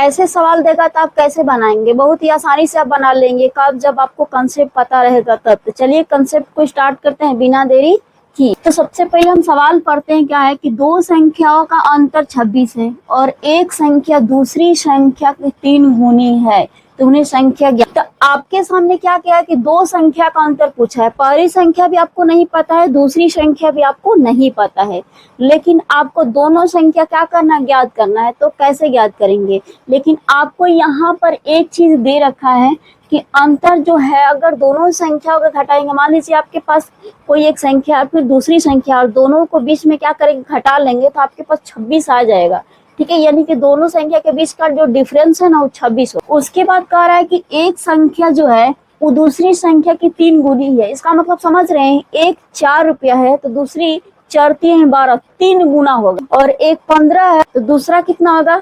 ऐसे सवाल देगा तो आप कैसे बनाएंगे? बहुत ही आसानी से आप बना लेंगे कब, जब आपको कंसेप्ट पता रहेगा तब। तो चलिए कंसेप्ट को स्टार्ट करते हैं बिना देरी की। तो सबसे पहले हम सवाल पढ़ते हैं, क्या है कि दो संख्याओं का अंतर 26 है और एक संख्या दूसरी संख्या की 3 गुनी है, तो उन्हें संख्या ज्ञात। तो आपके सामने क्या है कि दो संख्या का अंतर पूछा है। पहली संख्या भी आपको नहीं पता है, दूसरी संख्या भी आपको नहीं पता है, लेकिन आपको दोनों संख्या क्या करना, ज्ञात करना है। तो कैसे ज्ञात करेंगे? लेकिन आपको यहाँ पर एक चीज दे रखा है कि अंतर जो है, अगर दोनों संख्याओं को घटाएंगे, मान लीजिए आपके पास कोई एक संख्या और फिर दूसरी संख्या, और दोनों को बीच में क्या करेंगे, घटा लेंगे, तो आपके पास 26 आ जाएगा। ठीक है, यानी कि दोनों संख्या के बीच का जो डिफरेंस है ना, वो 26 हो। उसके बाद कह रहा है कि एक संख्या जो है वो दूसरी संख्या की 3 गुनी है। इसका मतलब समझ रहे हैं, एक 4 रुपया है तो दूसरी 4 3 12, 3 गुना होगा। और एक 15 है तो दूसरा कितना होगा,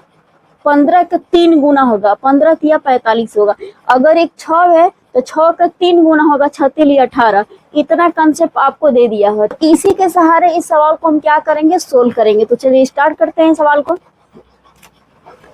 15 का 3 गुना होगा, 15 तिया 45 होगा। अगर एक 6 है तो 6 का 3 गुना होगा, 6 तिया 18। इतना कंसेप्ट आपको दे दिया है। तो इसी के सहारे इस सवाल को हम क्या करेंगे, सोल्व करेंगे। तो चलिए स्टार्ट करते हैं सवाल को।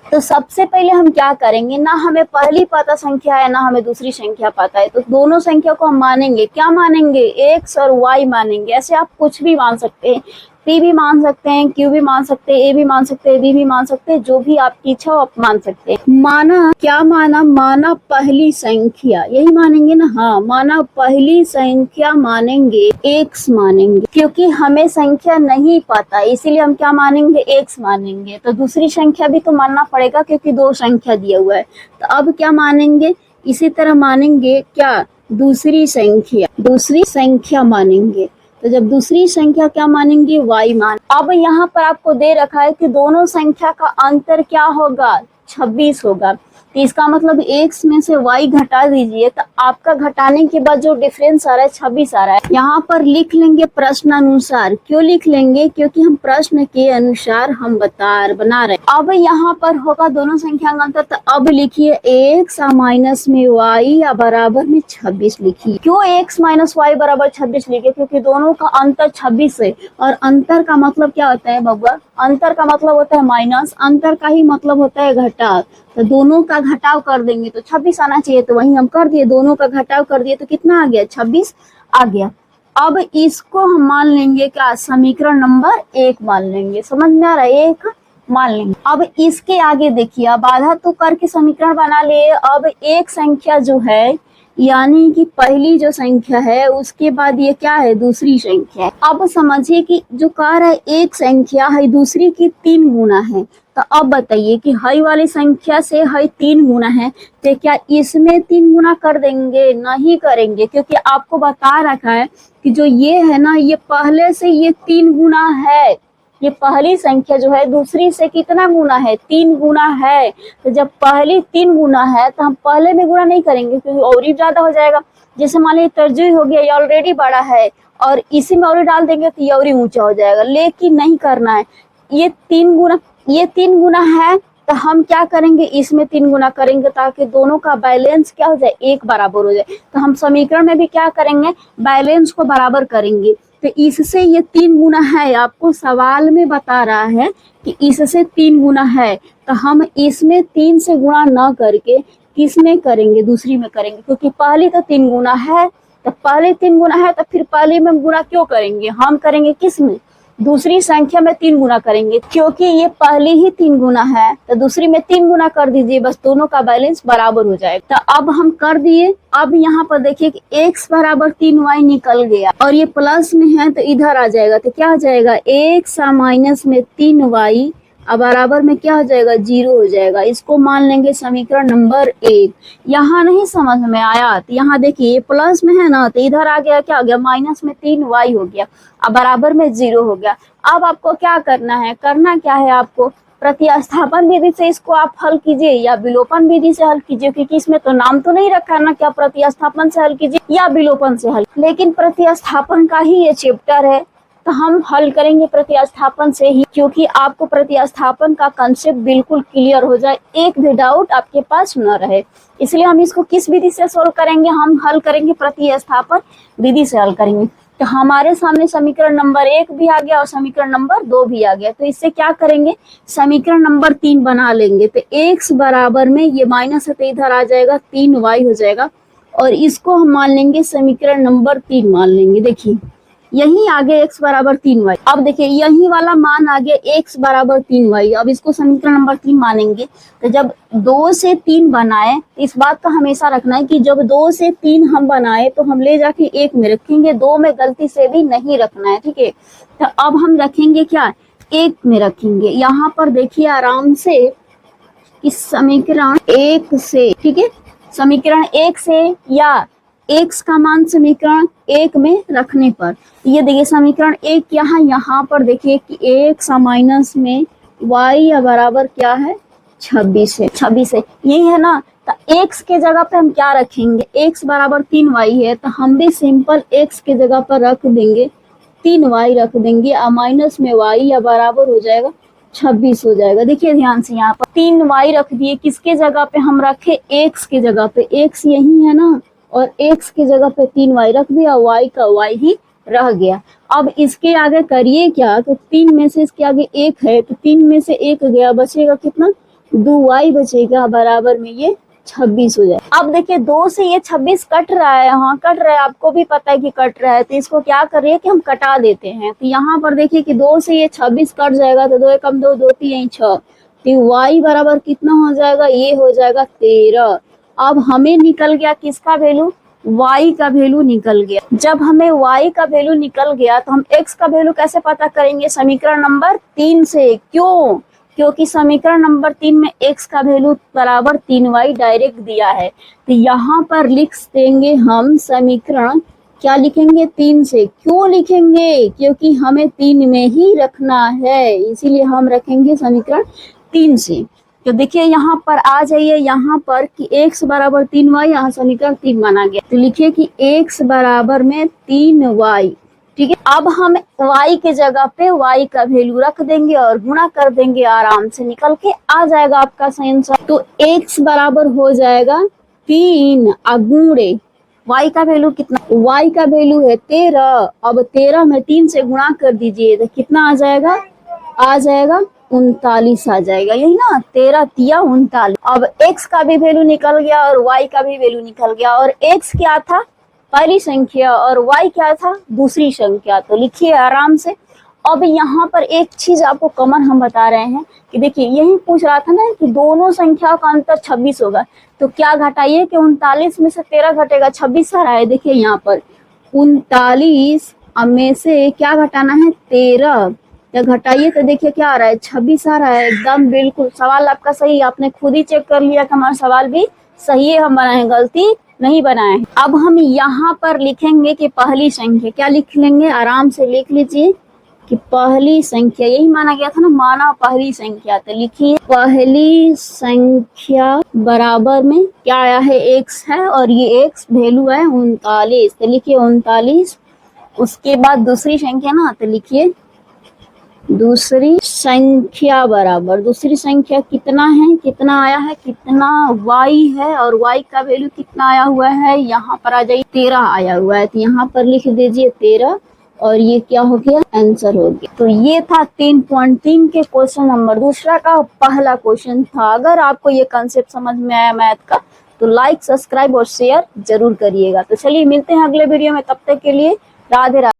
तो सबसे पहले हम क्या करेंगे, ना हमें पहली पता संख्या है ना हमें दूसरी संख्या पता है, तो दोनों संख्या को हम मानेंगे। क्या मानेंगे, एक्स और वाई मानेंगे। ऐसे आप कुछ भी मान सकते हैं, पी भी मान सकते हैं, क्यू भी मान सकते हैं, ए भी मान सकते हैं, बी भी मान सकते हैं, जो भी आपकी इच्छा हो आप मान सकते हैं। माना, क्या माना, माना पहली संख्या, यही मानेंगे ना। हाँ, माना पहली संख्या मानेंगे, एक्स मानेंगे, क्योंकि हमें संख्या नहीं पता, इसीलिए हम क्या मानेंगे, एक्स मानेंगे। तो दूसरी संख्या भी तो मानना पड़ेगा क्योंकि दो संख्या दिया हुआ है। तो अब क्या मानेंगे, इसी तरह मानेंगे क्या, दूसरी संख्या मानेंगे। तो जब दूसरी संख्या क्या मानेंगे, y मान। अब यहाँ पर आपको दे रखा है कि दोनों संख्या का अंतर क्या होगा, 26 होगा। तो इसका मतलब x में से y घटा दीजिए, तो आपका घटाने के बाद जो डिफरेंस आ रहा है 26 आ रहा है। यहाँ पर लिख लेंगे प्रश्न अनुसार। क्यों लिख लेंगे, क्योंकि हम प्रश्न के अनुसार हम बना रहे हैं। अब यहाँ पर होगा दोनों संख्या का अंतर, तो अब लिखिए x माइनस में y या बराबर में 26 लिखिए। क्यों x माइनस वाई बराबर 26 लिखे, क्योंकि दोनों का अंतर 26 है। और अंतर का मतलब क्या होता है बबुआ, अंतर का मतलब होता है माइनस, अंतर का ही मतलब होता है घटाव। तो दोनों का घटाव कर देंगे तो 26 आना चाहिए, तो वही हम कर दिए, दोनों का घटाव कर दिए तो कितना आ गया, 26 आ गया। अब इसको हम मान लेंगे क्या, समीकरण नंबर 1 मान लेंगे। समझ में आ रहा है, 1 मान लेंगे। अब इसके आगे देखिए, अब आधा तो करके समीकरण बना लिए। अब एक संख्या जो है, यानी कि पहली जो संख्या है उसके बाद ये क्या है, दूसरी संख्या है। अब समझिए कि जो कह रहा है एक संख्या है दूसरी की 3 गुना है, तो अब बताइए कि हई वाली संख्या से हई 3 गुना है, तो क्या इसमें 3 गुना कर देंगे, नहीं करेंगे, क्योंकि आपको बता रखा है कि जो ये है ना, ये पहले से ये 3 गुना है। ये पहली संख्या जो है दूसरी से कितना गुना है, 3 गुना है। तो जब पहली 3 गुना है तो हम पहले में गुना नहीं करेंगे, क्योंकि और ही ज्यादा हो जाएगा। जैसे मान लीजिए तरजीह हो गया, ये ऑलरेडी बड़ा है और इसी में और डाल देंगे तो ये और ही ऊंचा हो जाएगा, लेकिन नहीं करना है। ये 3 गुना है तो हम क्या करेंगे, इसमें 3 गुना करेंगे ताकि दोनों का बैलेंस क्या हो जाए, एक बराबर हो जाए। तो हम समीकरण में भी क्या करेंगे, बैलेंस को बराबर करेंगे। तो इससे ये 3 गुना है, आपको सवाल में बता रहा है कि इससे 3 गुना है, तो हम इसमें 3 से गुणा न करके किस में करेंगे, दूसरी में करेंगे, क्योंकि पहली तो 3 गुना है। तो पहले 3 गुना है तो फिर पहले में गुना क्यों करेंगे, हम करेंगे किस में, दूसरी संख्या में 3 गुना करेंगे, क्योंकि ये पहली ही 3 गुना है तो दूसरी में 3 गुना कर दीजिए, बस दोनों का बैलेंस बराबर हो जाएगा। तो अब हम कर दिए। अब यहाँ पर देखिए कि x बराबर 3y निकल गया और ये प्लस में है तो इधर आ जाएगा, तो क्या हो जाएगा, x माइनस में 3y अब बराबर में क्या हो जाएगा, 0 हो जाएगा। इसको मान लेंगे समीकरण नंबर 1। यहाँ नहीं समझ में आया तो यहाँ देखिए, ये प्लस में है ना, तो इधर आ गया, क्या हो गया, माइनस में 3y हो गया, अब बराबर में 0 हो गया। अब आपको क्या करना है, करना क्या है, आपको प्रतिस्थापन विधि से इसको आप हल कीजिए या विलोपन विधि से हल कीजिए, क्योंकि इसमें तो नाम तो नहीं रखा ना, क्या प्रतिस्थापन से हल कीजिए या विलोपन से हल, लेकिन प्रतिस्थापन का ही ये चैप्टर है तो हम हल करेंगे प्रतिस्थापन से ही, क्योंकि आपको प्रतिस्थापन का कंसेप्ट बिल्कुल क्लियर हो जाए, एक भी डाउट आपके पास न रहे। इसलिए हम इसको किस विधि से सोल्व करेंगे, हम हल करेंगे प्रतिस्थापन विधि से हल करेंगे। तो हमारे सामने समीकरण नंबर 1 भी आ गया और समीकरण नंबर 2 भी आ गया। तो इससे क्या करेंगे, समीकरण नंबर 3 बना लेंगे। तो x बराबर में ये माइनस है तो इधर आ जाएगा 3y हो जाएगा, और इसको हम मान लेंगे समीकरण नंबर 3 मान लेंगे। देखिए यही आगे x बराबर 3y। अब देखिए यही वाला मान आ गया x बराबर 3y। अब इसको समीकरण नंबर 3 मानेंगे। तो जब 2 से 3 बनाए, इस बात का हमेशा रखना है कि जब 2 से 3 हम बनाए तो हम ले जाके 1 में रखेंगे, 2 में गलती से भी नहीं रखना है, ठीक है। तो अब हम रखेंगे क्या, 1 में रखेंगे। यहाँ पर देखिए आराम से इस समीकरण 1 से, ठीक है, समीकरण 1 से या x का मान समीकरण 1 में रखने पर ये देखिए समीकरण 1 क्या है, यहाँ पर देखिए कि x माइनस में y बराबर क्या है 26 है, 26 है, यही है ना। तो x के जगह पे हम क्या रखेंगे, x बराबर 3y है तो हम भी सिंपल x के जगह पर रख देंगे 3y रख देंगे, और माइनस में y बराबर हो जाएगा 26 हो जाएगा। देखिए ध्यान से यहाँ पर 3y रख दिए, किसके जगह पे हम रखे, x के जगह पे, x यही है ना, और x की जगह पे 3y रख दिया, y का y ही रह गया। अब इसके आगे करिए क्या, तो 3 में से इसके आगे 1 है तो 3 में से 1 गया, बचेगा कितना, 2y बचेगा, बराबर में ये 26 हो जाए। अब देखिए 2 से ये 26 कट रहा है, हाँ कट रहा है, आपको भी पता है कि कट रहा है, तो इसको क्या कर रही है कि हम कटा देते हैं। तो यहाँ पर देखिए कि 2 से ये 26 कट जाएगा, तो 2 कम 2, 2 3 6, तो y बराबर कितना हो जाएगा, ये हो जाएगा 13। अब हमें निकल गया किसका वैल्यू, y का वैल्यू निकल गया। जब हमें y का वैल्यू निकल गया तो हम x का वैल्यू कैसे पता करेंगे, समीकरण नंबर 3 से। क्यों, क्योंकि समीकरण नंबर 3 में x का वैल्यू बराबर 3y डायरेक्ट दिया है। तो यहाँ पर लिख देंगे हम समीकरण, क्या लिखेंगे, 3 से। क्यों लिखेंगे, क्योंकि हमें 3 में ही रखना है, इसीलिए हम रखेंगे समीकरण 3 से। तो देखिए यहाँ पर आ जाइए, यहाँ पर कि x बराबर 3y, यहाँ समीकरण 3 माना गया, तो लिखिए कि x बराबर में 3y, ठीक है। अब हम y के जगह पे y का वैल्यू रख देंगे और गुणा कर देंगे, आराम से निकल के आ जाएगा आपका सही आंसर। तो x बराबर हो जाएगा 3 गुणे y का वैल्यू कितना, y का वैल्यू है 13। अब 13 में 3 से गुणा कर दीजिए तो कितना आ जाएगा, आ जाएगा 39 आ जाएगा, यही ना, 13 तिया 39। अब x का भी वैल्यू निकल गया और y का भी वैल्यू निकल गया, और x क्या था, पहली संख्या, और y क्या था, दूसरी संख्या। तो लिखिए आराम से। अब यहाँ पर एक चीज आपको कॉमन हम बता रहे हैं कि देखिए यही पूछ रहा था ना कि दोनों संख्या का अंतर 26 होगा, तो क्या घटाइए कि 39 में से 13 घटेगा, 26 आ रहा है। देखिए यहाँ पर 39 में से क्या घटाना है, 13, या घटाइए तो देखिए क्या आ रहा है, 26 आ रहा है। एकदम बिल्कुल सवाल आपका सही, आपने खुद ही चेक कर लिया कि हमारा सवाल भी सही है, हम बनाए, गलती नहीं बनाए। अब हम यहाँ पर लिखेंगे कि पहली संख्या, क्या लिख लेंगे, आराम से लिख लीजिए कि पहली संख्या, यही माना गया था ना, माना पहली संख्या। तो लिखिए पहली संख्या बराबर में क्या आया है, x है, और ये x वैल्यू है 39, तो लिखिए 39। उसके बाद दूसरी संख्या ना, तो लिखिए दूसरी संख्या बराबर, दूसरी संख्या कितना है, कितना आया है, कितना y है, और y का वैल्यू कितना आया हुआ है, यहाँ पर आ जाइए 13 आया हुआ है, तो यहाँ पर लिख दीजिए 13, और ये क्या हो गया, आंसर हो गया। तो ये था 3.3 के क्वेश्चन नंबर दूसरा का पहला क्वेश्चन था। अगर आपको ये कंसेप्ट समझ में आया मैथ का तो लाइक, सब्सक्राइब और शेयर जरूर करिएगा। तो चलिए मिलते हैं अगले वीडियो में, तब तक के लिए राधे राधे।